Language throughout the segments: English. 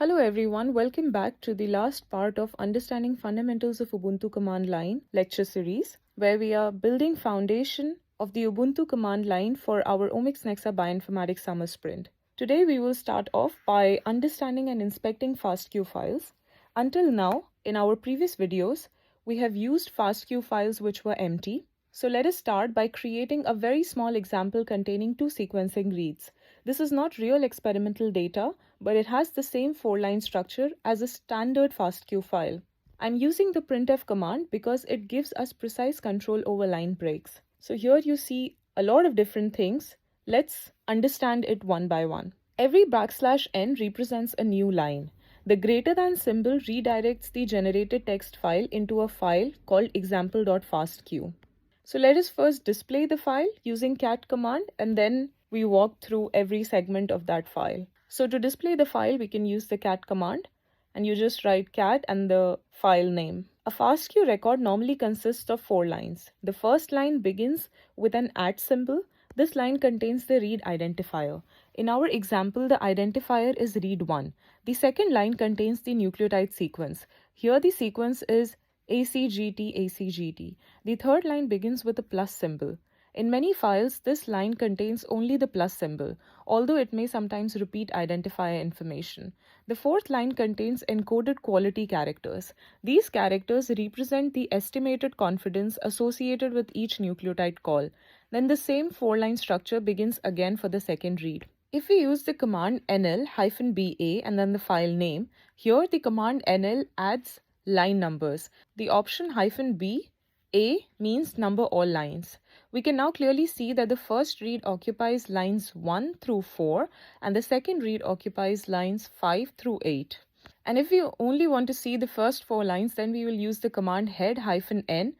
Hello everyone, welcome back to the last part of Understanding Fundamentals of Ubuntu Command Line lecture series, where we are building foundation of the Ubuntu command line for our OmicsNexa Bioinformatics summer sprint. Today we will start off by understanding and inspecting FASTQ files. Until now, in our previous videos, we have used FASTQ files which were empty. So let us start by creating a very small example containing two sequencing reads. This is not real experimental data, but it has the same 4-line structure as a standard FASTQ file. I'm using the printf command because it gives us precise control over line breaks. So here you see a lot of different things. Let's understand it one by one. Every \n represents a new line. The greater than symbol redirects the generated text file into a file called example.fastq. So let us first display the file using cat command, and then we walk through every segment of that file. So to display the file, we can use the cat command, and you just write cat and the file name. A FASTQ record normally consists of 4 lines. The first line begins with an @ symbol. This line contains the read identifier. In our example, the identifier is read1. The second line contains the nucleotide sequence. Here the sequence is ACGT, ACGT. The third line begins with a plus symbol. In many files, this line contains only the plus symbol, although it may sometimes repeat identifier information. The fourth line contains encoded quality characters. These characters represent the estimated confidence associated with each nucleotide call. Then the same 4-line structure begins again for the second read. If we use the command nl-ba and then the file name, here the command nl adds line numbers. The option -b, A means number all lines. We can now clearly see that the first read occupies lines 1 through 4 and the second read occupies lines 5 through 8. And if we only want to see the first 4 lines, then we will use the command head-n,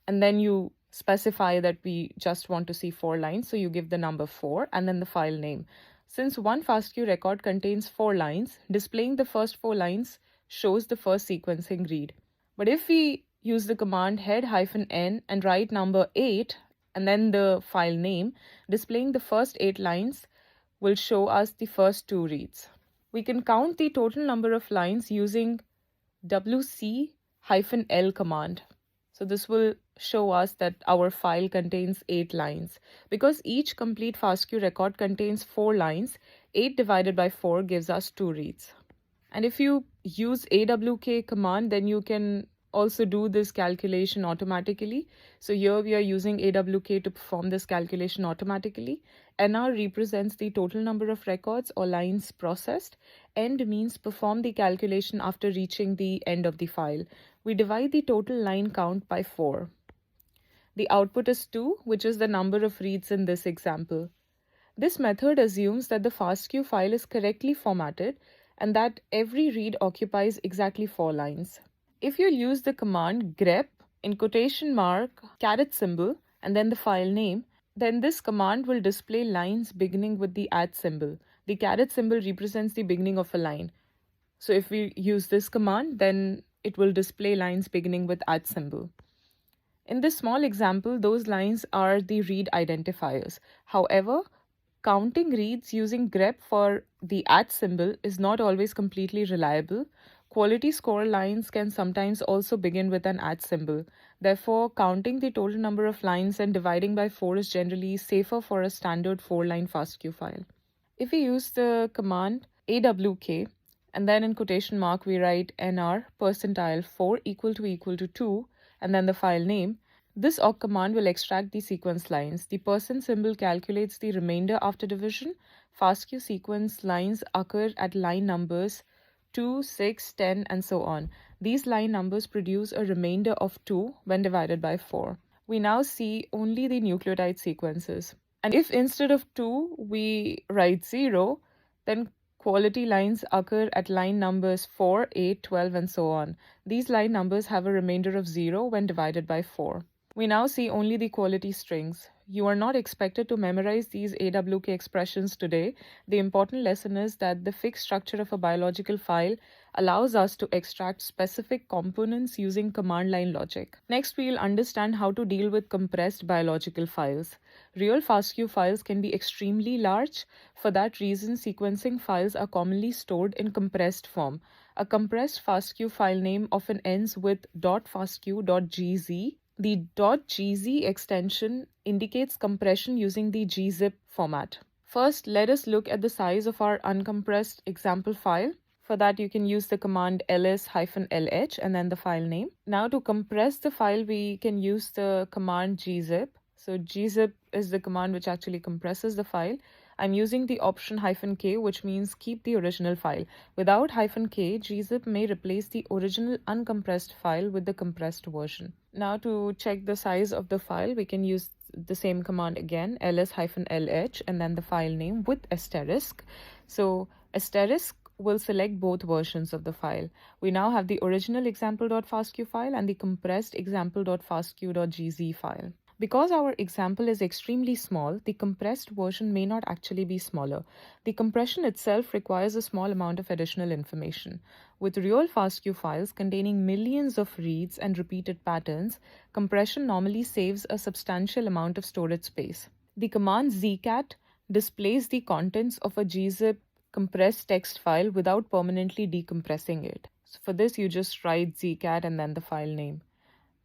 and then you specify that we just want to see 4 lines, so you give the number 4 and then the file name. Since one FASTQ record contains 4 lines, displaying the first 4 lines shows the first sequencing read. But if we use the command head-n and write number 8 and then the file name, displaying the first 8 lines will show us the first 2 reads. We can count the total number of lines using wc-l command. So this will show us that our file contains 8 lines. Because each complete FASTQ record contains 4 lines, 8 divided by 4 gives us 2 reads. And if you use awk command, then you can also do this calculation automatically. So here we are using awk to perform this calculation automatically. nr represents the total number of records or lines processed. End means perform the calculation after reaching the end of the file. We divide the total line count by 4. The output is 2, which is the number of reads in this example. This method assumes that the FASTQ file is correctly formatted and that every read occupies exactly 4 lines. If you use the command grep in quotation mark caret symbol and then the file name, then this command will display lines beginning with the @ symbol. The caret symbol represents the beginning of a line. So if we use this command, then it will display lines beginning with @ symbol. In this small example, those lines are the read identifiers. However, counting reads using grep for the @ symbol is not always completely reliable. Quality score lines can sometimes also begin with an @ symbol. Therefore, counting the total number of lines and dividing by 4 is generally safer for a standard 4-line FASTQ file. If we use the command awk and then in quotation mark we write nr %4 equal to 2 and then the file name, this awk command will extract the sequence lines. The % symbol calculates the remainder after division. FASTQ sequence lines occur at line numbers 2, 6, 10, and so on. These line numbers produce a remainder of 2 when divided by 4. We now see only the nucleotide sequences. And if instead of 2 we write 0, then quality lines occur at line numbers 4, 8, 12, and so on. These line numbers have a remainder of 0 when divided by 4. We now see only the quality strings. You are not expected to memorize these awk expressions today. The important lesson is that the fixed structure of a biological file allows us to extract specific components using command line logic. Next, we'll understand how to deal with compressed biological files. Real FASTQ files can be extremely large. For that reason, sequencing files are commonly stored in compressed form. A compressed FASTQ file name often ends with .fastq.gz. The .gz extension indicates compression using the gzip format. First, let us look at the size of our uncompressed example file. For that, you can use the command ls-lh and then the file name. Now, to compress the file, we can use the command gzip. So gzip is the command which actually compresses the file. I'm using the option -k, which means keep the original file. Without -k, gzip may replace the original uncompressed file with the compressed version. Now, to check the size of the file, we can use the same command again, ls-lh, and then the file name with asterisk. So asterisk will select both versions of the file. We now have the original example.fastq file and the compressed example.fastq.gz file. Because our example is extremely small, the compressed version may not actually be smaller. The compression itself requires a small amount of additional information. With real FASTQ files containing millions of reads and repeated patterns, compression normally saves a substantial amount of storage space. The command zcat displays the contents of a gzip compressed text file without permanently decompressing it. So for this, you just write zcat and then the file name.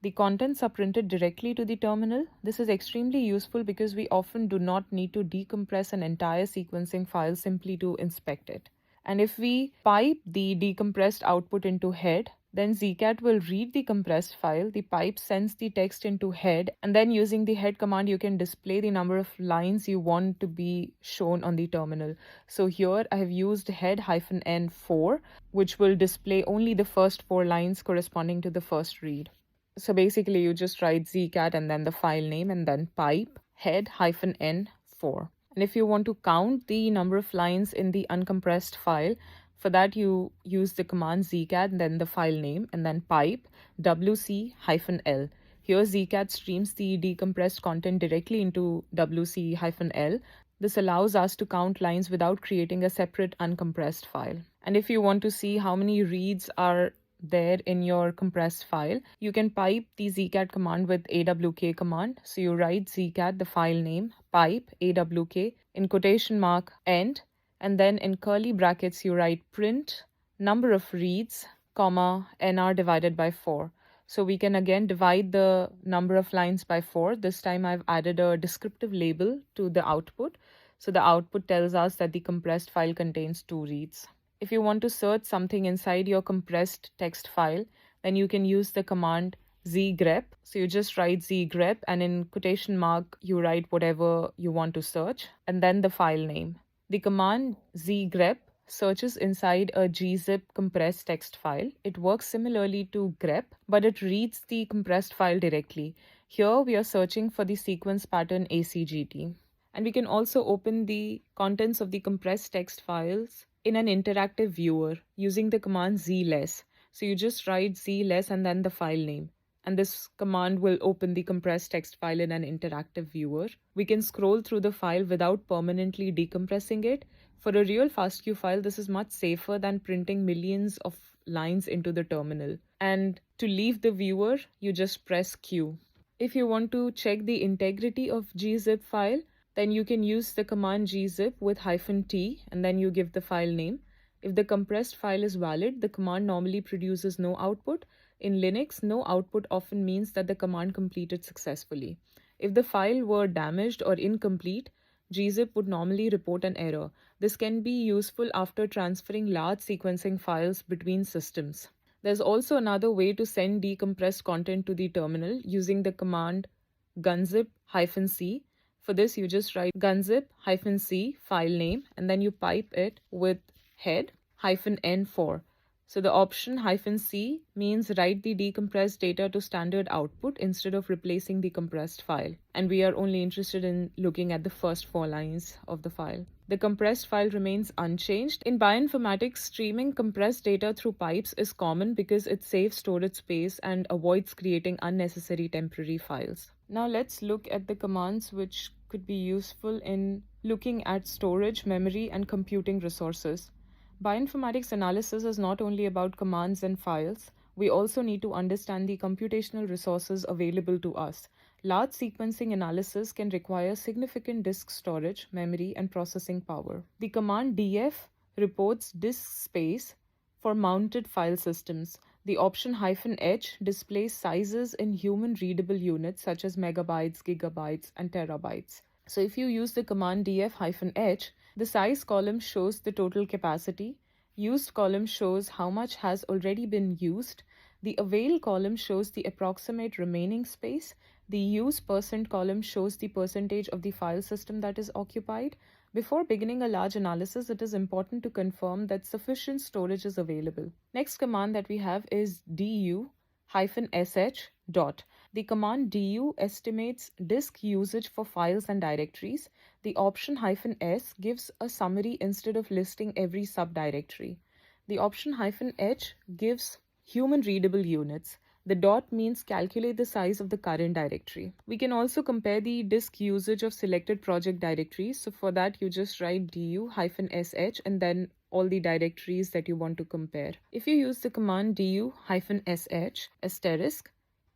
The contents are printed directly to the terminal. This is extremely useful because we often do not need to decompress an entire sequencing file simply to inspect it. And if we pipe the decompressed output into head, then zcat will read the compressed file, the pipe sends the text into head, and then using the head command, you can display the number of lines you want to be shown on the terminal. So here I have used head-n4, which will display only the first 4 lines corresponding to the first read. So basically, you just write zcat and then the file name and then pipe head-n4. And if you want to count the number of lines in the uncompressed file, for that you use the command zcat and then the file name and then pipe wc-l. Here zcat streams the decompressed content directly into wc-l. This allows us to count lines without creating a separate uncompressed file. And if you want to see how many reads are there in your compressed file, you can pipe the zcat command with awk command. So you write zcat, the file name, pipe awk in quotation mark end, and then in curly brackets you write print number of reads, comma, nr divided by 4. So we can again divide the number of lines by 4. This time I've added a descriptive label to the output. So the output tells us that the compressed file contains 2 reads. If you want to search something inside your compressed text file, then you can use the command zgrep. So you just write zgrep and in quotation mark, you write whatever you want to search and then the file name. The command zgrep searches inside a gzip compressed text file. It works similarly to grep, but it reads the compressed file directly. Here we are searching for the sequence pattern ACGT. And we can also open the contents of the compressed text files in an interactive viewer using the command zless. So you just write zless and then the file name. And this command will open the compressed text file in an interactive viewer. We can scroll through the file without permanently decompressing it. For a real FASTQ file, this is much safer than printing millions of lines into the terminal. And to leave the viewer, you just press Q. If you want to check the integrity of gzip file, then you can use the command gzip with -t and then you give the file name. If the compressed file is valid, the command normally produces no output. In Linux, no output often means that the command completed successfully. If the file were damaged or incomplete, gzip would normally report an error. This can be useful after transferring large sequencing files between systems. There's also another way to send decompressed content to the terminal using the command gunzip-c. For this, you just write gunzip-c file name and then you pipe it with head-n4. So the option -c means write the decompressed data to standard output instead of replacing the compressed file. And we are only interested in looking at the first 4 lines of the file. The compressed file remains unchanged. In bioinformatics, streaming compressed data through pipes is common because it saves storage space and avoids creating unnecessary temporary files. Now let's look at the commands which could be useful in looking at storage, memory, and computing resources. Bioinformatics analysis is not only about commands and files, we also need to understand the computational resources available to us. Large sequencing analysis can require significant disk storage, memory, and processing power. The command df reports disk space for mounted file systems. The option -h displays sizes in human readable units such as megabytes, gigabytes, and terabytes. So if you use the command df-h, the size column shows the total capacity, used column shows how much has already been used, the avail column shows the approximate remaining space, the use percent column shows the percentage of the file system that is occupied. Before beginning a large analysis, it is important to confirm that sufficient storage is available. Next command that we have is du-sh dot. The command du estimates disk usage for files and directories. The option -s gives a summary instead of listing every subdirectory. The option -h gives human readable units. The dot means calculate the size of the current directory. We can also compare the disk usage of selected project directories. So for that, you just write du-sh and then all the directories that you want to compare. If you use the command du-sh asterisk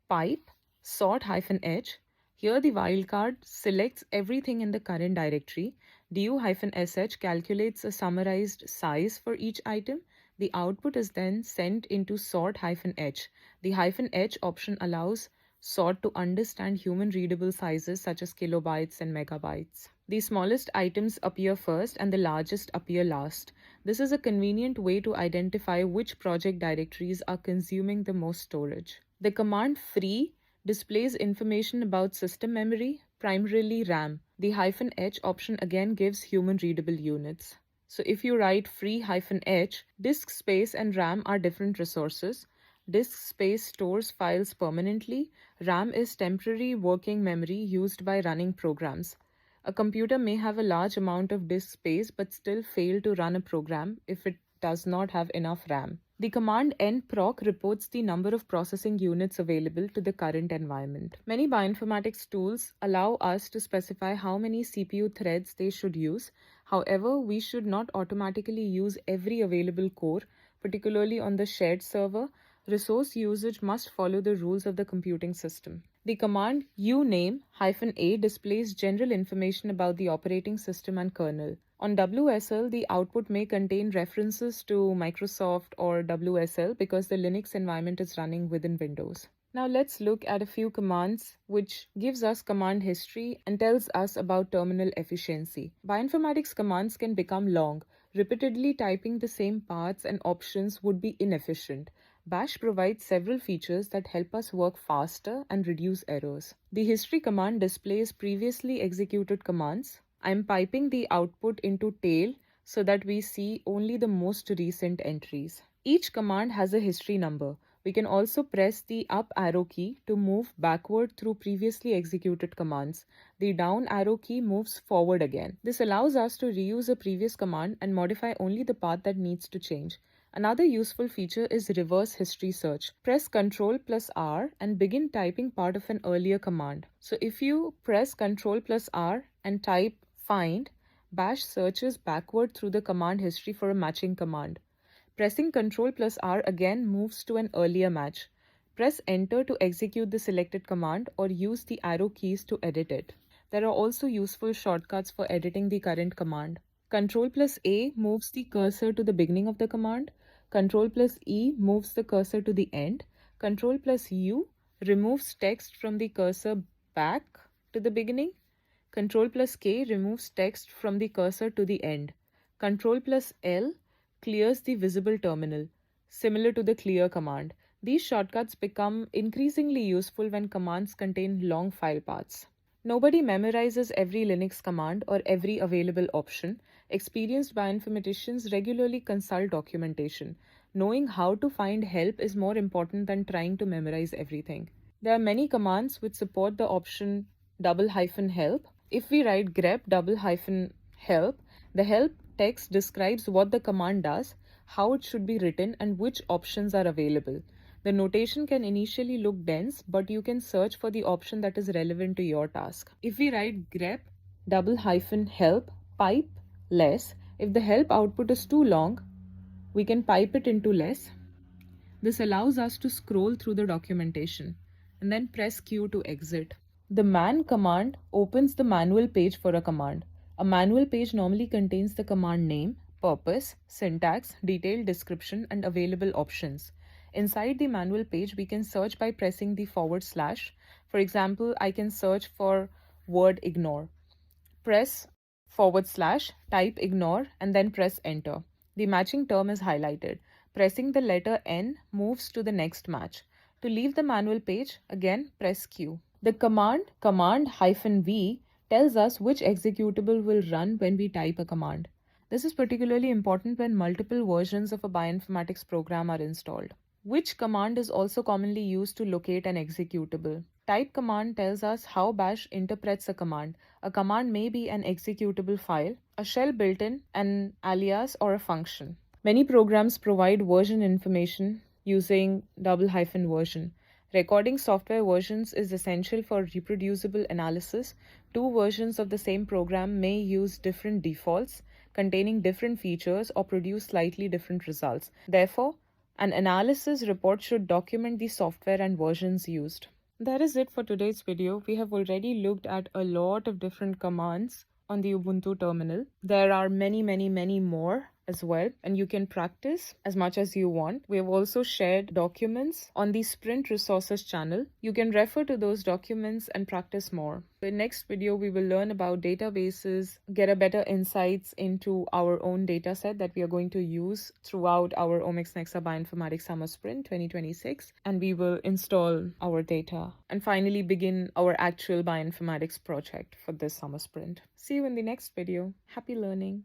pipe sort-h, here the wildcard selects everything in the current directory. Du-sh calculates a summarized size for each item. The output is then sent into sort-h. The -h option allows sort to understand human readable sizes such as kilobytes and megabytes. The smallest items appear first and the largest appear last. This is a convenient way to identify which project directories are consuming the most storage. The command free displays information about system memory, primarily RAM. The -h option again gives human readable units. So if you write free -h, disk space and RAM are different resources. Disk space stores files permanently. RAM is temporary working memory used by running programs. A computer may have a large amount of disk space but still fail to run a program if it does not have enough RAM. The command nproc reports the number of processing units available to the current environment. Many bioinformatics tools allow us to specify how many CPU threads they should use. However, we should not automatically use every available core, particularly on the shared server. Resource usage must follow the rules of the computing system. The command uname-a displays general information about the operating system and kernel. On WSL, the output may contain references to Microsoft or WSL because the Linux environment is running within Windows. Now let's look at a few commands which gives us command history and tells us about terminal efficiency. Bioinformatics commands can become long. Repeatedly typing the same paths and options would be inefficient. Bash provides several features that help us work faster and reduce errors. The history command displays previously executed commands. I'm piping the output into tail so that we see only the most recent entries. Each command has a history number. We can also press the up arrow key to move backward through previously executed commands. The down arrow key moves forward again. This allows us to reuse a previous command and modify only the path that needs to change. Another useful feature is reverse history search. Press Ctrl+R and begin typing part of an earlier command. So if you press Ctrl+R and type find, Bash searches backward through the command history for a matching command. Pressing Ctrl+R again moves to an earlier match. Press Enter to execute the selected command or use the arrow keys to edit it. There are also useful shortcuts for editing the current command. Ctrl+A moves the cursor to the beginning of the command. Ctrl+E moves the cursor to the end. Ctrl+U removes text from the cursor back to the beginning. Ctrl+K removes text from the cursor to the end. Ctrl+L clears the visible terminal, similar to the clear command. These shortcuts become increasingly useful when commands contain long file paths. Nobody memorizes every Linux command or every available option. Experienced bioinformaticians regularly consult documentation. Knowing how to find help is more important than trying to memorize everything. There are many commands which support the option ~help. If we write grep ~help, the help text describes what the command does, how it should be written, and which options are available. The notation can initially look dense, but you can search for the option that is relevant to your task. If we write grep ~help pipe less, if the help output is too long, we can pipe it into less. This allows us to scroll through the documentation and then press Q to exit. The man command opens the manual page for a command. A manual page normally contains the command name, purpose, syntax, detailed description, and available options. Inside the manual page, we can search by pressing the /. For example, I can search for word ignore. Press /, type ignore, and then press enter. The matching term is highlighted. Pressing the letter N moves to the next match. To leave the manual page, again press Q. The command -v tells us which executable will run when we type a command. This is particularly important when multiple versions of a bioinformatics program are installed. Which command is also commonly used to locate an executable. Type command tells us how bash interprets a command. A command may be an executable file, a shell built-in, an alias, or a function. Many programs provide version information using ~version. Recording software versions is essential for reproducible analysis. Two versions of the same program may use different defaults, containing different features, or produce slightly different results. Therefore, an analysis report should document the software and versions used. That is it for today's video. We have already looked at a lot of different commands on the Ubuntu terminal. There are many more as well, and you can practice as much as you want. We have also shared documents on the Sprint Resources channel. You can refer to those documents and practice more. In the next video, we will learn about databases, get a better insights into our own data set that we are going to use throughout our OmicsNexa Bioinformatics Summer Sprint 2026, and we will install our data and finally begin our actual bioinformatics project for this summer sprint. See you in the next video. Happy learning!